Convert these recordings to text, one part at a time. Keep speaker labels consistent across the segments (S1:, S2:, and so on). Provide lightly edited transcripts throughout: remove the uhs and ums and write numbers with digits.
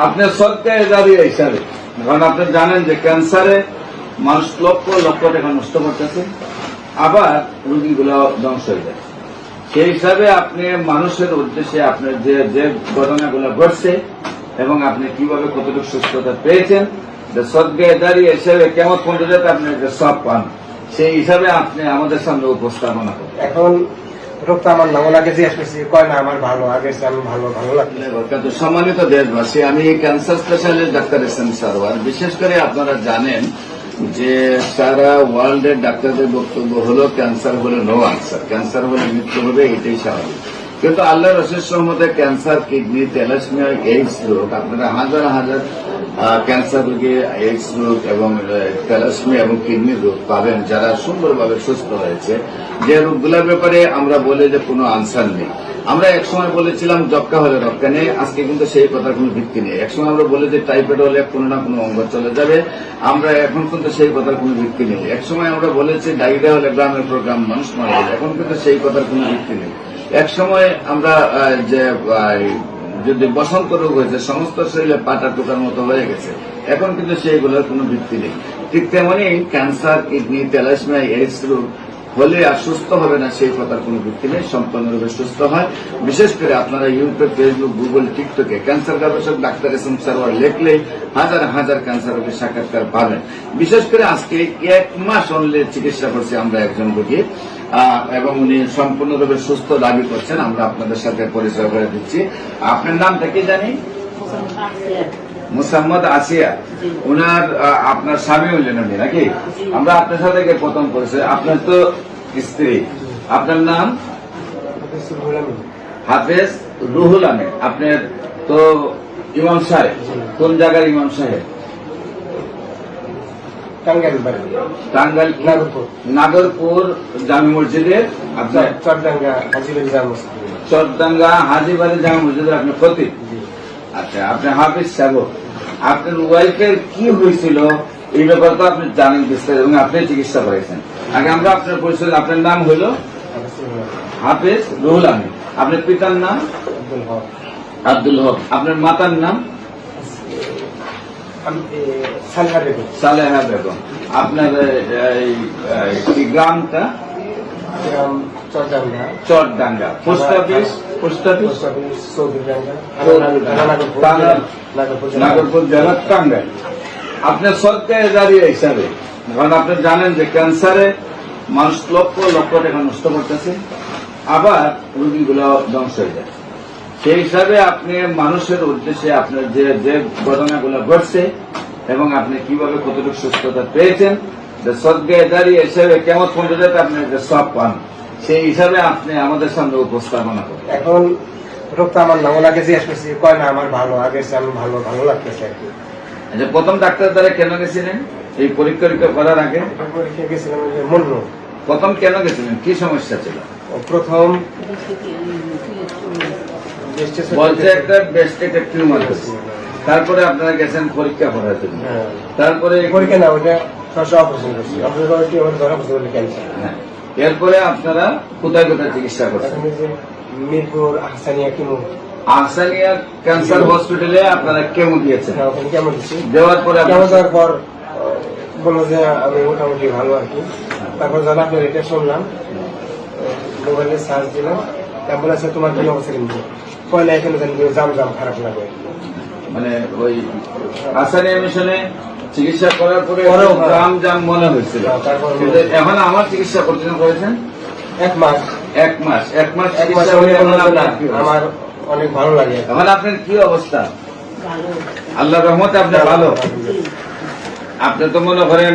S1: আপনার সরকারি দাঁড়িয়ে হিসাবে, কারণ আপনি জানেন যে ক্যান্সারে মানুষ লক্ষ লক্ষ টাকা নষ্ট করতেছে, আবার রোগীগুলো ধ্বংস হয়ে যায়। সেই হিসাবে আপনি মানুষের উদ্দেশ্যে আপনার যে যে ঘটনাগুলো ঘটছে এবং আপনি কিভাবে কতটুকু সুস্থতা পেয়েছেন, সদগায়ে দাঁড়িয়ে হিসাবে কেমন পর্যন্ত যাতে আপনি সব পান, সেই হিসাবে আপনি আমাদের সামনে উপস্থাপনা করেন।
S2: এখন রোগটা আমার না, ওনাকে জিজ্ঞেস করছি, কয় না আমার ভালো, আগে আমি ভালো লাগছে।
S1: কিন্তু সম্মানিত দেশবাসী, আমি cancer specialist doctor SM. Sarwar. বিশেষ করে আপনারা জানেন যে সারা ওয়ার্ল্ডের ডাক্তারদের বক্তব্য হলো ক্যান্সার হলে নো আনসার, ক্যান্সার হলে মৃত্যু হবে, এটাই স্বাভাবিক। কিন্তু আল্লাহর অশেষ রহমতে ক্যান্সার, কিডনি, থ্যালাসেমিয়া, এইডস রোগ, আপনারা হাজার হাজার ক্যান্সার রোগী, এইডস রোগ এবং থ্যালাসেমিয়া এবং কিডনি রোগ পাবেন যারা সুন্দরভাবে সুস্থ হয়েছে। যে রোগগুলোর ব্যাপারে আমরা বলি যে কোনো আনসার নেই। আমরা একসময় বলেছিলাম যক্কা হলে রক্ষা নেই, আজকে কিন্তু সেই কথার কোনো ভিত্তি নেই। একসময় আমরা বলি যে টাইফয়েড হলে কোনো না কোনো অঙ্গ চলে যাবে, আমরা এখন কিন্তু সেই কথার কোনো ভিত্তি নেই। একসময় আমরা বলেছি ডায়রিয়া হলে গ্রামের পর গ্রাম মানুষ মারা যাবে, এখন কিন্তু সেই কথার কোনো ভিত্তি নেই। একসময় আমরা যে যদি বসন্ত রোগ হয়েছে, সমস্ত শরীরে পাটা টোকার মতো হয়ে গেছে, এখন কিন্তু সেইগুলোর কোনো ভিত্তি নেই। ঠিক তেমনি ক্যান্সার, কিডনি, থ্যালাসেমিয়া, এইডস রোগ হলে আর সুস্থ হবে না সেই কথার কোনো ভিত্তি নেই, সম্পূর্ণরূপে সুস্থ হয়। বিশেষ করে আপনারা ইউটিউব, ফেসবুক, গুগল, টিকটকে ক্যান্সার গবেষক ডাক্তার এস.এম. সারোয়ার লিখলে হাজার হাজার ক্যান্সার রোগীর সাক্ষাৎকার পাবেন। বিশেষ করে আজকে 1 মাস অনলি চিকিৎসা করছি আমরা একজন রোগী, এবং উনি সম্পূর্ণরূপে সুস্থ দাবি করছেন। আমরা আপনাদের সাথে পরিচয় করে দিচ্ছি। আপনার নামটা কি জানি? মোসাম্মদ আসিয়া। উনার আপনার স্বামী হইলেন উনি নাকি? আমরা আপনার সাথে প্রথম পরিচয়। আপনার তো স্ত্রী, আপনার নাম হাফেজ রুহুল আমিন। আপনার তো ইমাম সাহেব, কোন জায়গার ইমাম সাহেব? টাঙ্গাইল নাগরপুর জামি মসজিদের আপনার চরডাঙ্গা হাজিবাড়ি জামি মসজিদের আপনার খতিব। আচ্ছা, আপনি হাফিজ সাহেব। আপনার ওয়াইফের কি হয়েছিল এই ব্যাপারে তো আপনি জানেন বিস্তারিত এবং আপনি চিকিৎসা করেছেন। আগে আমরা আপনার পরিচয়, আপনার নাম হইল হাফিজ রুহুল আমিন, আপনার পিতার নাম আব্দুল হক, আপনার মাতার নাম সালেহা বেগম। আপনার গ্রামটা চরডাঙ্গা, পোস্ট অফিস নাগরপুর জেলা টাঙ্গাইল। আপনার সরকারি দাঁড়িয়ে হিসাবে, কারণ আপনি জানেন যে ক্যান্সারে মানুষ লক্ষ লক্ষ টাকা নষ্ট করতেছে, আবার রোগীগুলো ধ্বংস হয়ে যায়। সেই হিসাবে আপনি মানুষের উদ্দেশ্যে আপনার যে যে ঘটনাগুলো ঘটছে এবং আপনি কিভাবে কতটুকু সুস্থতা পেয়েছেন, সদগায়ে দাঁড়িয়ে হিসাবে কেমন পর্যন্ত যাতে আপনি সব পান, সেই হিসাবে আপনি আমাদের সামনে উপস্থাপনা করেন।
S2: এখন রোগটা আমার না, ওনাকে জিজ্ঞেস করছি, কয় না আমার ভালো, আগে আমি ভালো লাগতেছে আর কি।
S1: আচ্ছা, প্রথম ডাক্তার দ্বারা কেন গেছিলেন এই পরীক্ষা করার আগে?
S2: পরীক্ষা গেছিলাম মূল রোগ।
S1: প্রথম কেন গেছিলেন, কি সমস্যা ছিল?
S2: প্রথম
S1: বলছে একটা ব্রেস্টের টিউমার হয়েছে, তারপরে আপনারা গেছেন পরীক্ষা করার জন্য, তারপরে
S2: পরীক্ষা না, ওইটা অপারেশন করছি,
S1: এরপরে আপনারা কোথায় কোথায় চিকিৎসা করছেন?
S2: মিরপুর আহসানিয়া কিমো,
S1: আহসানিয়া ক্যান্সার হসপিটালে আপনারা কেমো দিয়েছেন?
S2: কেমন দিচ্ছি,
S1: দেওয়ার পরে
S2: দেওয়ার পর বললো যে আমি মোটামুটি ভালো আর কি। তারপর যখন আপনার এটা শুনলাম, মোবাইলে সার্চ দিলাম, তারপর আছে তোমার কি অবস্থা, কিন্তু পয়লা এখানে জাম খারাপ লাগে।
S1: মানে ওই আহসানিয়া মিশনে চিকিৎসা করার পরে জাম মনে হয়েছিল, কিন্তু এখন আমার চিকিৎসা করেছেন
S2: 1 মাস।
S1: 1 মাস চিকিৎসা হলে
S2: আমার অনেক ভালো লাগে।
S1: এখন আপনার কি অবস্থা? আল্লাহর রহমতে আপনি ভালো। আপনি তো মনে করেন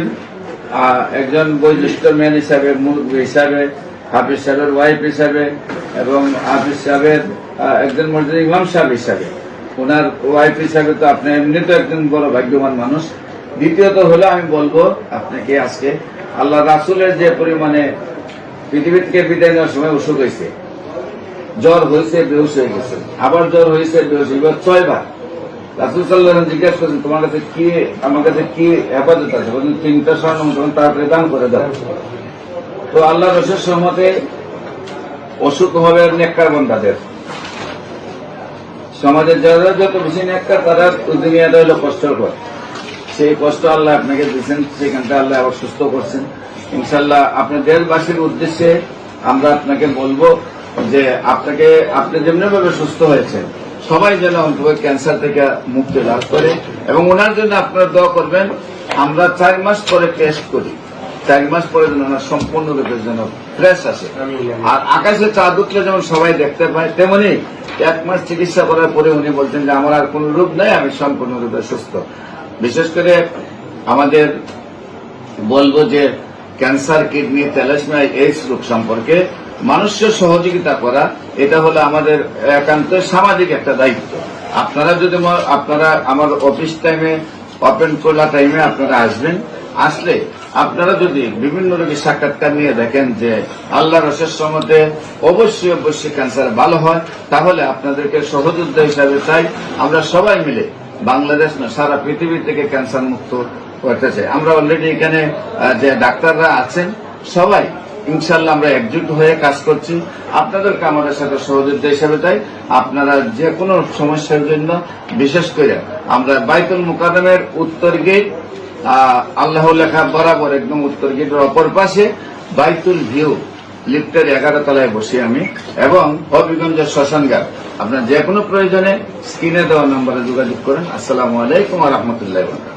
S1: একজন বয়োজ্যেষ্ঠ ম্যান হিসাবে, মুরব্বী হিসাবে, হাফিজ সাহেবের ওয়াইফ হিসাবে এবং হাফিজ সাহেবের একজন মসজিদ ইমাম সাহেব হিসাবে, ওনার ওয়াইফ হিসাবে তো আপনি এমনি তো একজন বড় ভাগ্যবান মানুষ। দ্বিতীয়ত হলো আমি বলবো আপনাকে, আজকে আল্লাহ রাসূলের যে পরিমাণে পৃথিবী থেকে বিদায় নেওয়ার সময় অসুখ হয়েছে, জ্বর হয়েছে, বেহুশ হয়ে গেছে, আবার জ্বর হয়েছে, বেহুশ, এবার 6 বার রাসূল সাল্লাল্লাহু আলাইহি ওয়াসাল্লাম জিজ্ঞাসা করেছেন, তোমার কাছে কি, আমার কাছে কি হেফাজত আছে? বলছেন 3টা স্বর্ণ মুদ্রা তাড়াতাড়ি দান করে দাও। তো আল্লাহর অশেষ রহমতে অসুখ হবে নেককার বান্দাদের, সমাজের যারা যত বেশি নেককার তারা দুনিয়াটা হলো কষ্টের পর, সেই কষ্ট আল্লাহ আপনাকে দিয়েছেন, সেখানটা আল্লাহ আবার সুস্থ করছেন। ইনশাল্লাহ আপনার দেশবাসীর উদ্দেশ্যে আমরা আপনাকে বলবো যে আপনি যেমনি ভাবে সুস্থ হয়েছেন সবাই যেন অন্তত ক্যান্সার থেকে মুক্তি লাভ করে, এবং ওনার জন্য আপনারা দোয়া করবেন। আমরা 4 মাস পরে টেস্ট করি, 4 মাস পরে যেন ওনার সম্পূর্ণরূপে যেন ফ্রেশ আসে। আর আকাশে চাঁদ উঠলে যেমন সবাই দেখতে পায়, তেমনি 1 মাস চিকিৎসা করার পরে উনি বলছেন যে আমার আর কোন রোগ নাই, আমি সম্পূর্ণরূপে সুস্থ। বিশেষ করে আমাদের বলবো যে ক্যান্সার, কিডনি, থ্যালাসেমিয়া, এইডস রোগ সম্পর্কে মানুষের সহযোগিতা করা, এটা হলো আমাদের একান্ত সামাজিক একটা দায়িত্ব। আপনারা যদি আপনারা আমার অফিস টাইমে, ওপেন খোলা টাইমে আপনারা আসবেন, আসলে আপনারা যদি বিভিন্ন রোগীর সাক্ষাৎকার নিয়ে দেখেন যে আল্লাহর অশেষ রহমতে অবশ্যই ক্যান্সার ভালো হয়, তাহলে আপনাদেরকে সহযোদ্ধা হিসাবে চাই আমরা সবাই মিলে বাংলাদেশ না সারা পৃথিবী থেকে ক্যান্সার মুক্ত করতে চাই। আমরা অলরেডি এখানে যে ডাক্তাররা আছেন সবাই ইনশাল্লাহ আমরা একজুট হয়ে কাজ করছি। আপনাদেরকে আমাদের সাথে সহযোদ্ধা হিসাবে চাই। আপনারা যে কোনো সমস্যার জন্য, বিশেষ করে আমরা বাইতুল মুকাররমের উত্তর গেট, আল্লাহ লেখা বরাবর একদম উত্তর গেটের অপর পাশে বাইতুল ভিউ লিফটের 11 তলায় বসি আমি, এবং হবিগঞ্জ শ্মশানঘাট। আপনার যে কোনো প্রয়োজনে স্ক্রিনে দেওয়া নম্বরে যোগাযোগ করেন। আসসালামু আলাইকুম ওয়া রাহমাতুল্লাহি ওয়া বারাকাতুহু।